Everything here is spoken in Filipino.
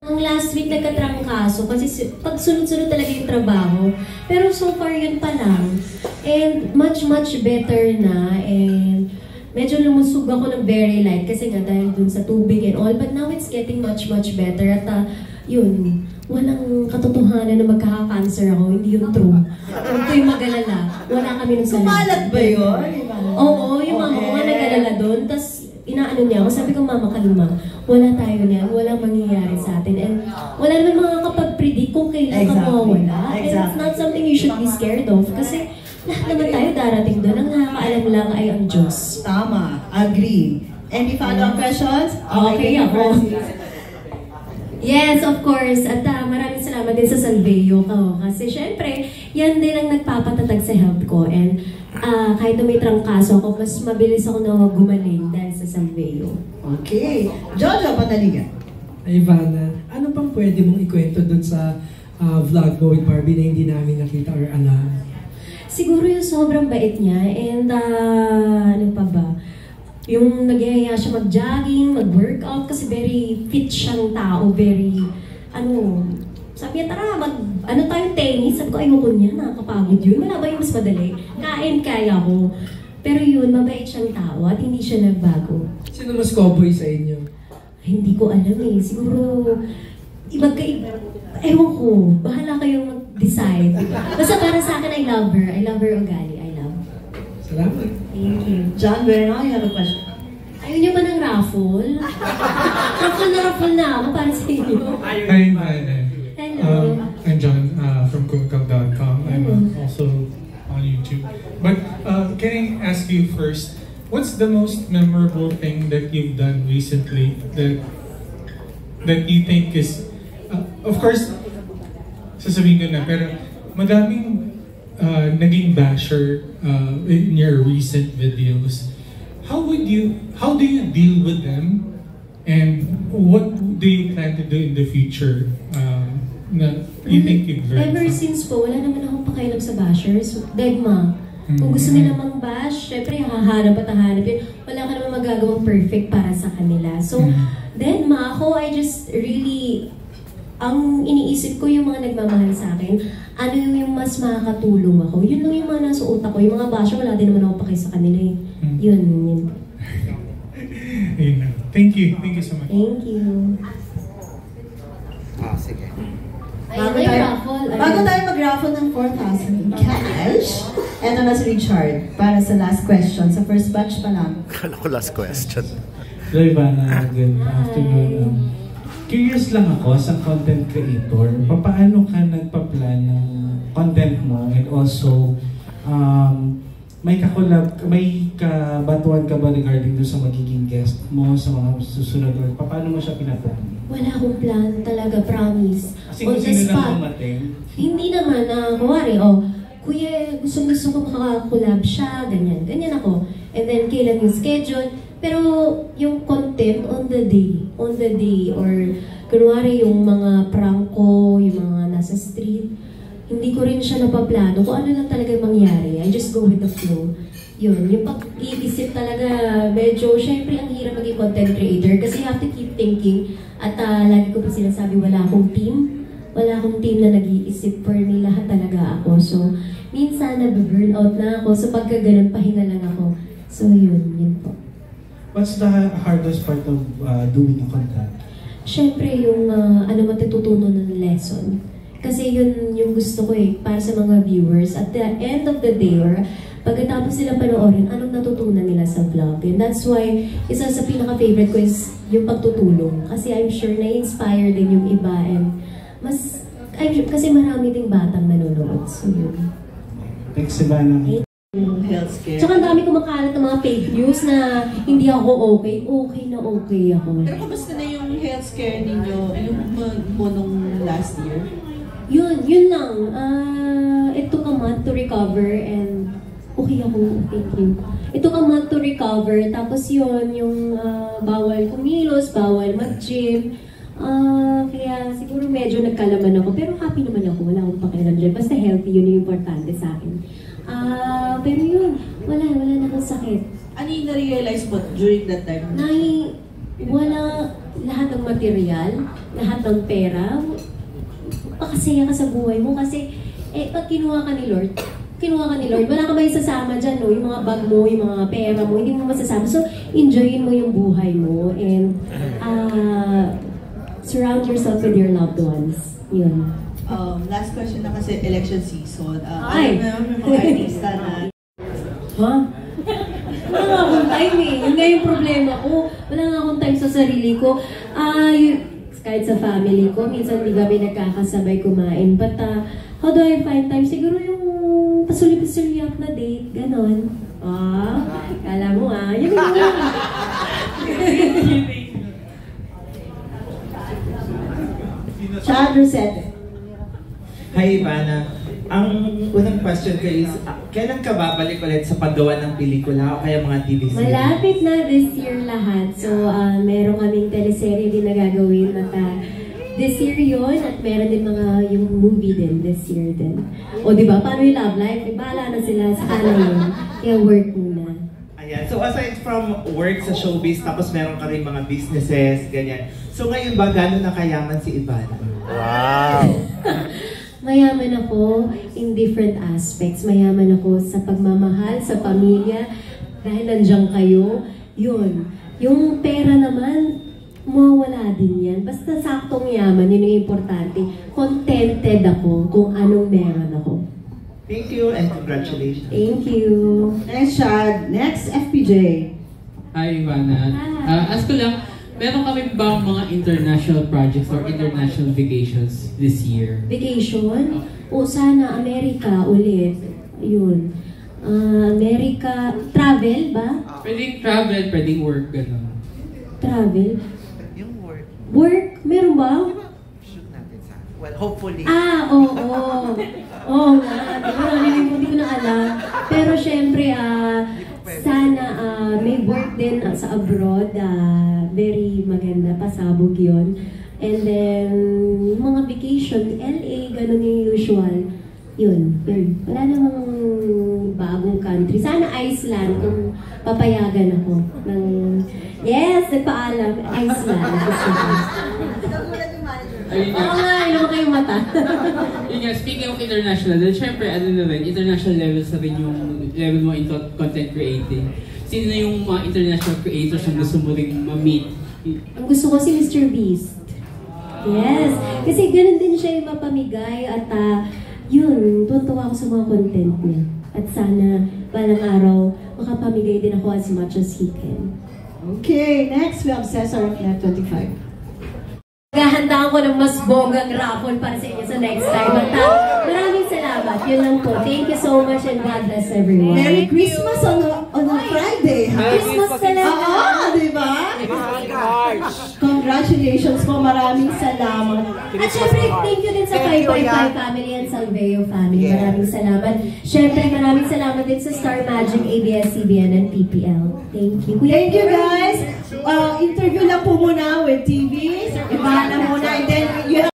Ang last week nagkatrangkaso kasi pag sunod-sunod talaga yung trabaho. Pero so far yun pa lang. And much better na. And medyo lumusog ako ng very light kasi nga dahil dun sa tubig and all. But now it's getting much better. At yun, walang katotohanan na magkaka-cancer ako. Hindi yun true. Huwag kayo mag-alala. Wala kami nung salat. Kumalat ba yun? Oo, yung mama ko nga nag-alala dun. Tapos inaano niya ako, sabi ko, mama, kalma. Wala tayo niyan, walang mangyayari sa atin. And wala naman makakapag-predict kung kailan ka mawawala. And it's not something you should be scared of. Kasi lahat naman tayo darating doon. Ang nakakaalam lang ay ang Diyos. Tama, agree. Any follow-up questions? Okay ako. Yes, of course. At maraming salamat din sa Salveyo ko. Kasi syempre, yan din ang nagpapatatag sa health ko. And kahit na may trangkaso ako, mas mabilis ako na gumaling dahil sa Salveyo. Okay. Jojo Pataliga. Ivana, ano pang pwede mong ikwento dun sa vlog mo with Barbie na hindi namin nakita or alam? Siguro yung sobrang bait niya. And ano pa ba? Yung nagyayaya siya mag-jogging, mag-workout kasi very fit siyang tao, very, sabi niya, tara, tayong tennis. Sabi ko, ayoko niya, nakakapagod yun. Wala ba yung mas madali? Kain, kaya ko. Pero yun, mabait siyang tao at hindi siya nagbago. Sino mas cowboy sa inyo? Ay, hindi ko alam eh. Siguro, magkaiba. Ewan ko, bahala kayong mag-decide. Basta para sa akin, I love her. I love her ugali. I love. Salamat. Thank you. John Bueno, you have a question. Ayaw niyo ba ng raffle? raffle na ako para sa inyo. Hi, Hello. I'm John from cookcup.com. I'm also on YouTube. But can I ask you first, what's the most memorable thing that you've done recently that you think is, of course, sasabihin ko na, pero madaming naging basher in your recent videos. How do you deal with them? And what do you plan to do in the future na you think you've learned? Ever since po, wala naman akong pakialam sa bashers. Deadma. Kung gusto nila mang bash, syempre hahanap at hahanap yun. Wala ka naman magagawang perfect para sa kanila. So, deadma ako, I just really, ang iniisip ko yung mga nagmamahal sa akin, ano yung mas makakatulong ako. Yun lang yung mga nasa utak ko. Yung mga basher, wala din naman ako paki sa kanila eh. Yun. Thank you so much. Thank you. Sige. Bago tayo mag-raffle ng 4,000 cash, eto na si Richard para sa last question. Sa first batch pa lang. Kala ko last question. Hello, Ivana. Good afternoon. Curious lang ako sa content creator. Paano ka nagpa-plan ng content mo and also may kabatuan ka ba regarding doon sa magiging guest mo sa mga susunod or paano mo siya pinaplan? Wala akong plan talaga, promise. Kasi kung sino lang dumating? Hindi naman kuwari, kuya, gusto ko makakolab siya, ganyan ako. And then, kailan yung schedule. Pero, yung content on the day, or kunwari yung mga prank ko, yung mga nasa street, hindi ko rin siya napaplano kung ano lang talaga mangyari. I just go with the flow. Yun, yung pag-iisip talaga, medyo, syempre ang hirap maging content creator kasi you have to keep thinking. At lagi ko pa sinasabi, wala akong team na nag-iisip for me, lahat talaga ako. So, minsan na-burn out na ako, so pagka ganun, pahinga lang ako. So yun po. What's the hardest part of doing a content? Syempre yung matututunan ng lesson. Kasi yun yung gusto ko para sa mga viewers. At the end of the day, or pagkatapos nilang panoorin, anong natutunan nila sa vlog. And that's why, isa sa pinaka-favorite ko is yung pagtutulong. Kasi I'm sure na-inspire din yung iba. And kasi marami ding batang nanonood. So yun. Thanks, Ivana. Healthcare. Tsaka ang dami kumakalat ng mga fake news na hindi ako okay. Okay na okay ako. Pero kamusta na yung healthcare ninyo, yung mo nung last year? Yun lang. It took a month to recover and okay ako. Thank you. It took a month to recover. Tapos yun, yung bawal kumilos, bawal mag-gym. Kaya siguro medyo nagkalaman ako. Pero happy naman ako. Wala akong pakialam dyan. Basta healthy, yun yung importante sa akin. Pero yun, wala na akong sakit. Ano yung na-realize mo during that time? Wala lahat ng material. lahat ng pera, makasaya ka sa buhay mo kasi pag kinuha ka ni Lord, wala ka may sasama dyan, no? Yung mga bag mo, yung mga pera mo, hindi mo masasama. So, enjoyin mo yung buhay mo and surround yourself with your loved ones. Yun. Last question na kasi election season. Ay! Ano yung mga artista na... Ha? Wala nga akong time eh. Yun nga yung problema ko. Wala nga akong time sa sarili ko. Kahit sa family ko, minsan hindi kami nagkakasabay kumain. But how do I find time? Siguro yung pasuli-pasuli-up na date. Ganon. Kala mo yun yung Chad Rosette. Hi, Ivana. Ang unang question ko is, kailan ka babalik ulit sa paggawa ng pelikula o kaya mga TV series? malapit na this year lahat. So, meron kaming teleserye din na gagawin at this year yun at meron din yung movie din this year din. O diba, paano yung love life? Bahala na sila sa kanila yun. Kaya work muna. Ayan. So, aside from work sa showbiz, tapos meron ka rin mga businesses, ganyan. So, ngayon ba, gano'n na kayaman si Ivana? Wow! Mayaman ako in different aspects. Mayaman ako sa pagmamahal, sa pamilya. Dahil nandiyan kayo, yun. Yung pera naman, mawawala din yan. Basta saktong yaman, yun yung importante. Contented ako kung anong meron ako. Thank you and congratulations. Thank you. Next, Chad. Next, FPJ. Hi, Ivana. Ask ko lang, meron kami ba mga international projects or international vacations this year? Vacation? O sana, Amerika ulit. Yun. Amerika, travel ba? Pwedeng travel, pwedeng work, gano'n. Travel? Yung work, Work? Meron ba? shoot natin sa... Well, hopefully. Oo. Oo nga. Hindi ko na alam. Pero syempre, sana may work din sa abroad. Very maganda. Pasabog yun. And then, mga vacation, LA, ganun yung usual. Yun. Wala namang bagong country. Sana Iceland kung papayagan ako. Yes, nagpaalam. Iceland. Ayun nga. Oo nga, ilang kayong mata. Yun nga, speaking of international, then syempre, international levels na rin yung level mo in content creating. Sino na yung mga international creators na gusto mo rin ma-meet? Ang gusto ko si Mr. Beast. Yes. Kasi ganun din siya yung mapamigay at yun, tutuwa ako sa mga content niya. At sana, balang araw, makapamigay din ako as much as he can. Okay, next we have Cesar of Net 25. Gahandaan ko ng mas bonggang raffle para sa inyo sa next time. At maraming salamat. Yun lang po. Thank you so much and God bless everyone. Merry Christmas on a Friday. Christmas talaga. Diba? Congratulations po. Maraming salamat. At syempre, thank you din sa 555 family and Salveo family. Maraming salamat. Syempre, maraming salamat din sa Star Magic, ABS-CBN, and PPL. Thank you. Thank you guys. Interview lang po muna with TV. Ibahan na muna. And then, you